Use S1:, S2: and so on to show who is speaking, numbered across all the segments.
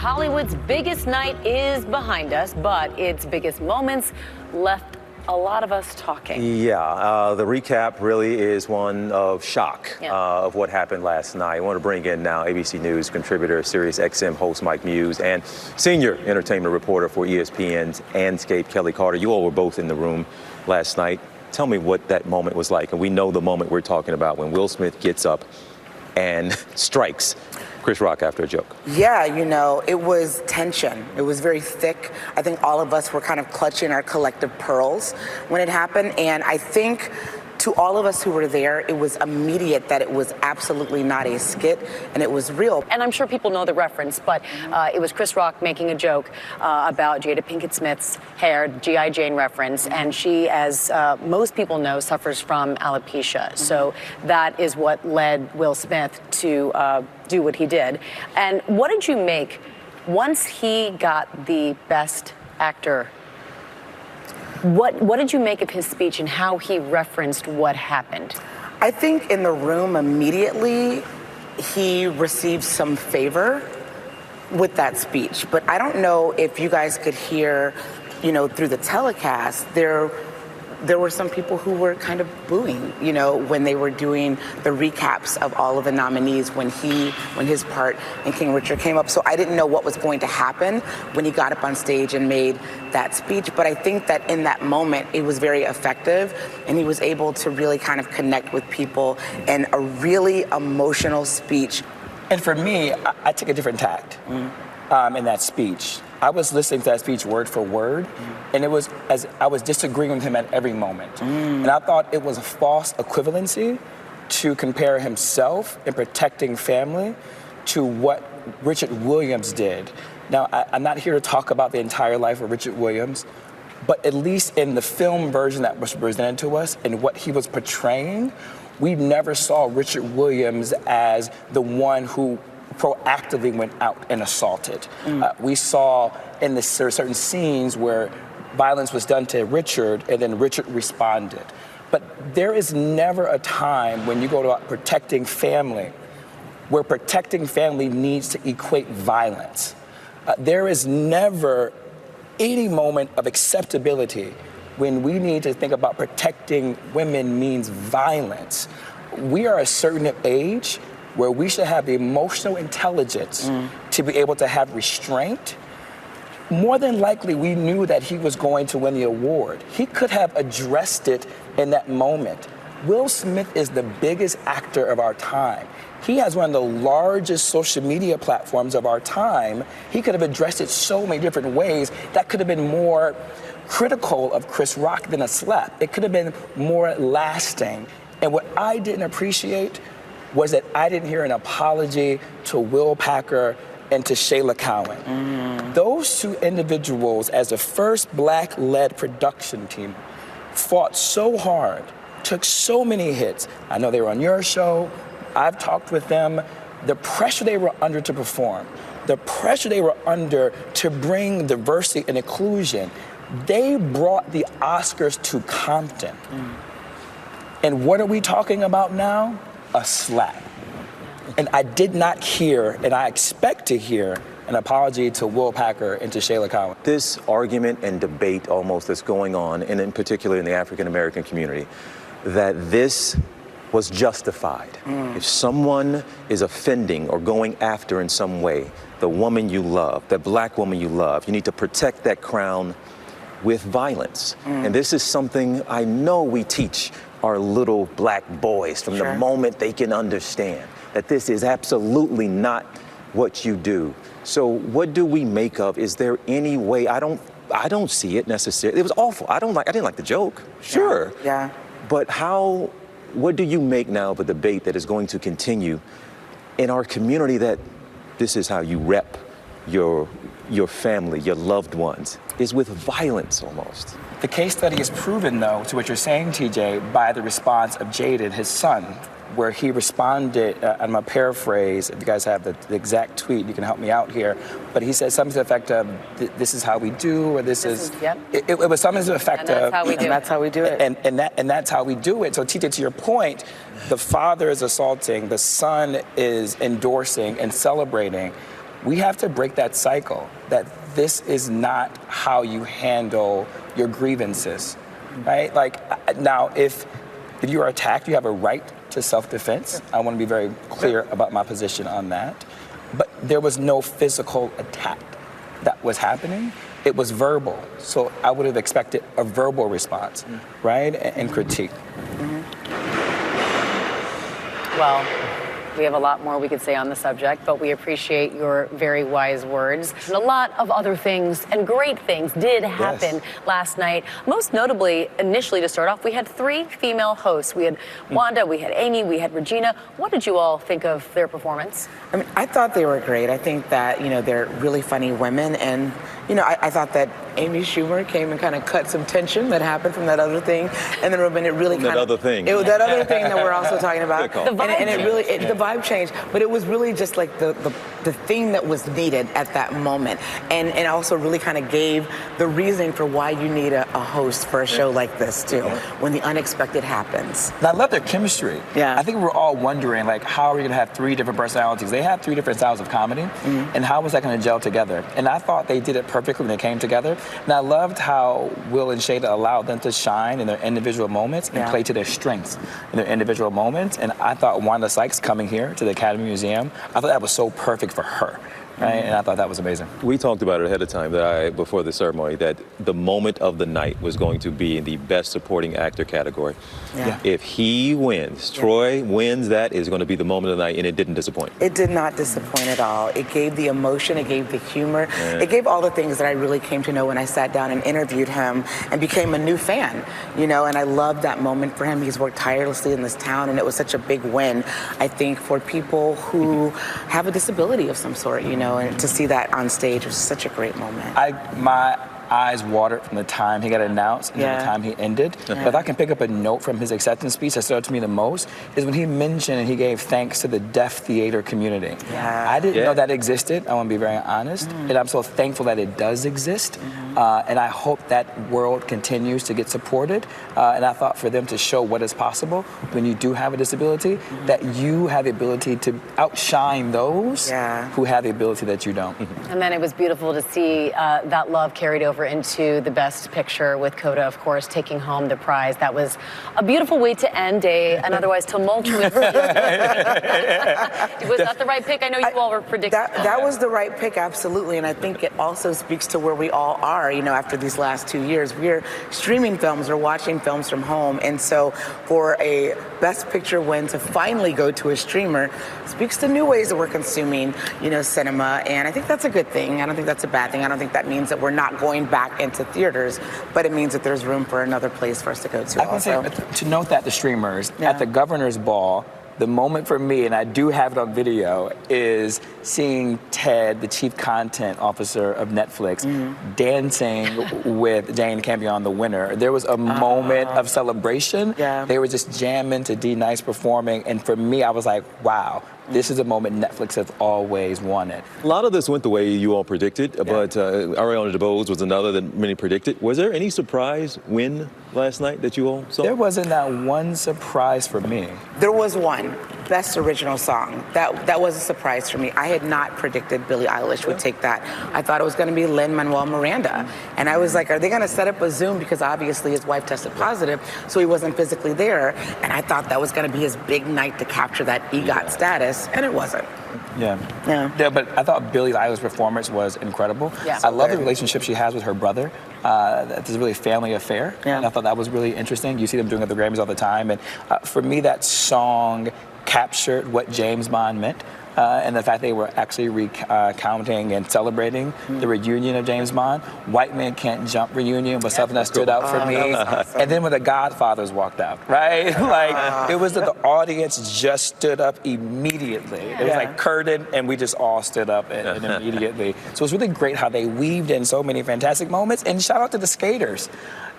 S1: Hollywood's biggest night is behind us, but its biggest moments left a lot of us talking.
S2: Yeah, the recap really is one of shock of what happened last night. I want to bring in now ABC News contributor, Sirius XM host Mike Muse, and senior entertainment reporter for ESPN's Anscape, Kelley Carter. You all were both in the room last night. Tell me what that moment was like. And we know the moment we're talking about when Will Smith gets up and strikes Chris Rock after a joke.
S3: Yeah, you know, it was tension. It was very thick. I think all of us were kind of clutching our collective pearls when it happened. And I think to all of us who were there, it was immediate that it was absolutely not a skit and it was real.
S1: And I'm sure people know the reference, but it was Chris Rock making a joke about Jada Pinkett Smith's hair, G.I. Jane reference, and she, as most people know, suffers from alopecia. So that is what led Will Smith to do what he did. And what did you make once he got the Best Actor? What did you make of his speech and how he referenced what happened?
S3: I think in the room immediately, he received some favor with that speech. But I don't know if you guys could hear, you know, through the telecast, there were some people who were kind of booing, you know, when they were doing the recaps of all of the nominees when his part in King Richard came up. So I didn't know what was going to happen when he got up on stage and made that speech. But I think that in that moment, it was very effective and he was able to really kind of connect with people in a really emotional speech.
S4: And for me, I took a different tact in that speech. I was listening to that speech word for word, and it was as I was disagreeing with him at every moment. And I thought it was a false equivalency to compare himself in protecting family to what Richard Williams did. Now, I'm not here to talk about the entire life of Richard Williams, but at least in the film version that was presented to us and what he was portraying, we never saw Richard Williams as the one who proactively went out and assaulted. We saw in the certain scenes where violence was done to Richard and then Richard responded. But there is never a time when you go to protecting family where protecting family needs to equate violence. There is never any moment of acceptability when we need to think about protecting women means violence. We are a certain age where we should have the emotional intelligence to be able to have restraint. More than likely, we knew that he was going to win the award. He could have addressed it in that moment. Will Smith is the biggest actor of our time. He has one of the largest social media platforms of our time. He could have addressed it so many different ways that could have been more critical of Chris Rock than a slap. It could have been more lasting. And what I didn't appreciate was that I didn't hear an apology to Will Packer and to Shayla Cowan. Those two individuals, as the first Black-led production team, fought so hard, took so many hits. I know they were on your show. I've talked with them. The pressure they were under to perform, the pressure they were under to bring diversity and inclusion, they brought the Oscars to Compton. And what are we talking about now? A slap. And I did not hear, and I expect to hear, an apology to Will Packer and to Shayla Cowan.
S2: This argument and debate almost that's going on, and in particular in the African-American community, that this was justified. If someone is offending or going after in some way the woman you love, the Black woman you love, you need to protect that crown with violence. And this is something I know we teach our little Black boys from the moment they can understand that this is absolutely not what you do. So what do we make of? Is there any way? I don't see it necessarily. It was awful. I didn't like the joke. Sure.
S3: Yeah.
S2: But what do you make now of a debate that is going to continue in our community that this is how you rep your family, your loved ones, is with violence almost?
S4: The case study is proven, though, to what you're saying, TJ, by the response of Jaden, his son, where he responded, I'm going to paraphrase, if you guys have the exact tweet, you can help me out here, but he said something to the effect of, this is how we do, or this is it was something to the effect of,
S3: that's how we do it.
S4: And that's how we do it. So TJ, to your point, the father is assaulting, the son is endorsing and celebrating. we have to break that cycle, that this is not how you handle your grievances, right? Like, now, if you are attacked, you have a right to self-defense. I want to be very clear about my position on that. But there was no physical attack that was happening. It was verbal. So I would have expected a verbal response, right? And critique.
S1: Well, we have a lot more we could say on the subject, but we appreciate your very wise words. And a lot of other things and great things did happen last night. Most notably, initially to start off, we had 3 female hosts. We had Wanda, we had Amy, we had Regina. What did you all think of their performance?
S3: I mean, I thought they were great. I think that, they're really funny women. And, I thought that Amy Schumer came and kind of cut some tension that happened from that other thing in the room. And it really kind of...
S2: That other thing.
S3: It was that other thing that we're also talking about.
S1: The vibe
S3: the vibe changed. But it was really just like the thing that was needed at that moment. And also really kind of gave the reasoning for why you need a host for a show like this, too, when the unexpected happens.
S4: And I love their chemistry.
S3: Yeah.
S4: I think we're all wondering, like, how are we going to have 3 different personalities? They have 3 different styles of comedy, and how was that going to gel together? And I thought they did it perfectly when they came together. And I loved how Will and Shada allowed them to shine in their individual moments and play to their strengths in their individual moments. And I thought Wanda Sykes coming here to the Academy Museum, I thought that was so perfect for her. Right? And I thought that was amazing.
S2: We talked about it ahead of time before the ceremony, that the moment of the night was going to be in the Best Supporting Actor category.
S3: Yeah.
S2: If he wins, Troy wins, that is going to be the moment of the night, and it didn't disappoint.
S3: It did not disappoint at all. It gave the emotion, it gave the humor, it gave all the things that I really came to know when I sat down and interviewed him and became a new fan, and I loved that moment for him. He's worked tirelessly in this town, and it was such a big win, I think, for people who have a disability of some sort, and to see that on stage was such a great moment.
S4: My eyes watered from the time he got announced and the time he ended.
S3: Yeah.
S4: But if I can pick up a note from his acceptance speech that stood out to me the most is when he mentioned and he gave thanks to the deaf theater community.
S3: Yeah.
S4: I didn't know that existed. I want to be very honest. And I'm so thankful that it does exist. And I hope that world continues to get supported. And I thought for them to show what is possible when you do have a disability, that you have the ability to outshine those who have the ability that you don't.
S1: And then it was beautiful to see that love carried over into the Best Picture with Coda, of course, taking home the prize. That was a beautiful way to end an otherwise tumultuous Was that the right pick? I know you all were predicting.
S3: That was the right pick, absolutely. And I think it also speaks to where we all are, after these last 2 years. We're streaming films or watching films from home. And so for a Best Picture win to finally go to a streamer speaks to new ways that we're consuming, cinema. And I think that's a good thing. I don't think that's a bad thing. I don't think that means that we're not going back into theaters, but it means that there's room for another place for us to go to.
S4: I can say, to note that the streamers, at the Governor's Ball, the moment for me, and I do have it on video, is seeing Ted, the chief content officer of Netflix, dancing with Jane Campion, the winner. There was a moment of celebration. They were just jamming to D Nice performing, and for me, I was like, wow. This is a moment Netflix has always wanted.
S2: A lot of this went the way you all predicted, but Ariana DeBose was another that many predicted. Was there any surprise win last night that you all saw?
S4: There wasn't that one surprise for me.
S3: There was one. Best Original Song. That was a surprise for me. I had not predicted Billie Eilish would take that. I thought it was going to be Lin-Manuel Miranda. And I was like, are they going to set up a Zoom? Because obviously his wife tested positive, so he wasn't physically there. And I thought that was going to be his big night to capture that EGOT status, and it wasn't.
S4: Yeah, but I thought Billie Eilish's performance was incredible. I love the relationship she has with her brother. It's a really family affair. And I thought that was really interesting. You see them doing it at the Grammys all the time. And for me, that song captured what James Bond meant. And the fact they were actually recounting and celebrating the reunion of James Bond. White Men Can't Jump reunion was something that stood out for me. Awesome. And then when the Godfathers walked out, right? It was that the audience just stood up immediately. It was like curtain, and we just all stood up and immediately. So it was really great how they weaved in so many fantastic moments. And shout out to the skaters.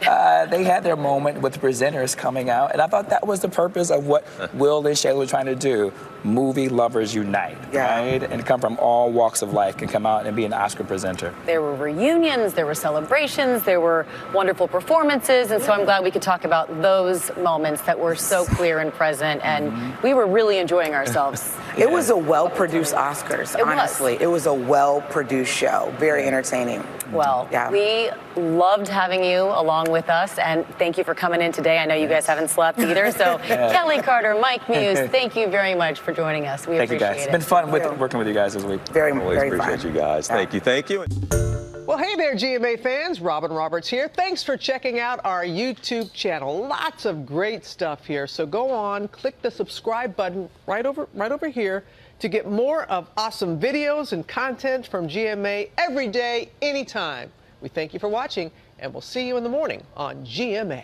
S4: They had their moment with the presenters coming out, and I thought that was the purpose of what Will and Shayla were trying to do. Movie lovers unite, right? And come from all walks of life can come out and be an Oscar presenter.
S1: There were reunions, there were celebrations, there were wonderful performances, and so I'm glad we could talk about those moments that were so clear and present, and we were really enjoying ourselves.
S3: It was a well-produced Oscars,
S1: It was.
S3: honestly. It was a well-produced show. Very entertaining.
S1: Well,
S3: Yeah.
S1: we loved having you along with us, and thank you for coming in today. I know you guys haven't slept either, so Kelley Carter, Mike Muse, thank you very much for joining us. We
S4: Thank you,
S1: appreciate
S4: guys.
S1: it.
S4: It's been fun working with you guys this week.
S3: Very,
S2: Always
S3: very
S2: appreciate
S3: fun.
S2: you guys. Thank you. Thank you.
S5: Well, hey there, GMA fans. Robin Roberts here. Thanks for checking out our YouTube channel. Lots of great stuff here. So go on, click the subscribe button right over here to get more of awesome videos and content from GMA every day, anytime. We thank you for watching, and we'll see you in the morning on GMA.